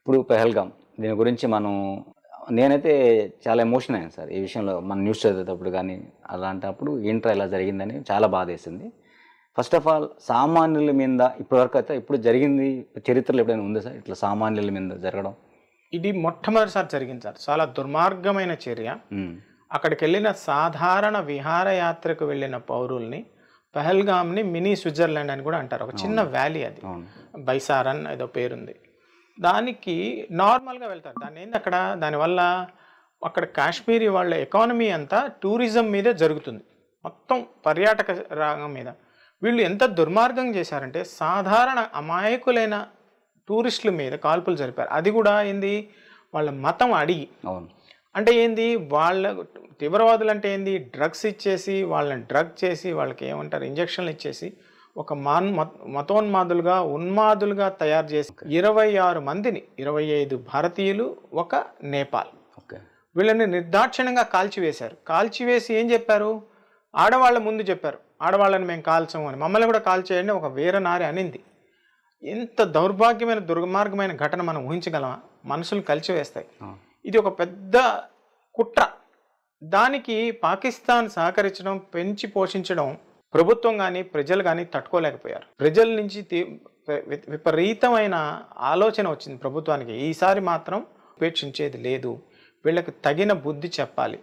ఇప్పుడు పెహల్గాం దీని గురించి నేనైతే చాలా ఎమోషన్ అయ్యాను సార్ ఈ విషయంలో. మన న్యూస్ చదివేటప్పుడు కానీ అలాంటప్పుడు ఏంట్రా ఇలా జరిగిందని చాలా బాధేసింది. ఫస్ట్ ఆఫ్ ఆల్ సామాన్యుల మీద ఇప్పటివరకు అయితే ఇప్పుడు జరిగింది చరిత్రలో ఎప్పుడైనా ఉందా సార్ ఇట్లా సామాన్యుల మీద జరగడం? ఇది మొట్టమొదటిసారి జరిగింది సార్. చాలా దుర్మార్గమైన చర్య. అక్కడికి వెళ్ళిన సాధారణ విహారయాత్రకు వెళ్ళిన పౌరుల్ని పెహల్గామ్ని మినీ స్విట్జర్లాండ్ అని కూడా అంటారు. ఒక చిన్న వ్యాలీ అది, బైసారన్ ఏదో పేరుంది. దానికి నార్మల్గా వెళ్తారు. దాన్ని ఏంది అక్కడ, దానివల్ల అక్కడ కాశ్మీరీ వాళ్ళ ఎకానమీ అంతా టూరిజం మీదే జరుగుతుంది, మొత్తం పర్యాటక రంగం మీద. వీళ్ళు ఎంత దుర్మార్గం చేశారంటే సాధారణ అమాయకులైన టూరిస్టుల మీద కాల్పులు జరిపారు. అది కూడా ఏంది, వాళ్ళ మతం అడిగి. అంటే ఏంది, వాళ్ళ తీవ్రవాదులు అంటే ఏంది, డ్రగ్స్ ఇచ్చేసి వాళ్ళని డ్రగ్ చేసి వాళ్ళకి ఏమంటారు ఇంజక్షన్లు ఇచ్చేసి ఒక మతోన్మాదులుగా ఉన్మాదులుగా తయారు చేసి 26 మందిని, 25 భారతీయులు, ఒక నేపాల్, వీళ్ళని నిర్దాక్షిణ్యంగా కాల్చివేశారు. కాల్చివేసి ఏం చెప్పారు, ఆడవాళ్ళ ముందు చెప్పారు, ఆడవాళ్ళని మేము కాల్చము అని, మమ్మల్ని కూడా కాల్చేయండి ఒక వీరనారి అనింది. ఎంత దౌర్భాగ్యమైన దుర్మార్గమైన ఘటన మనం ఊహించగలమా? మనసులు కలిచివేస్తాయి. ఇది ఒక పెద్ద కుట్ర. దానికి పాకిస్తాన్ సహకరించడం, పెంచి పోషించడం ప్రభుత్వం కానీ ప్రజలు కానీ తట్టుకోలేకపోయారు. ప్రజల నుంచి విపరీతమైన ఆలోచన వచ్చింది ప్రభుత్వానికి, ఈసారి మాత్రం ఉపేక్షించేది లేదు, వీళ్ళకి తగిన బుద్ధి చెప్పాలి.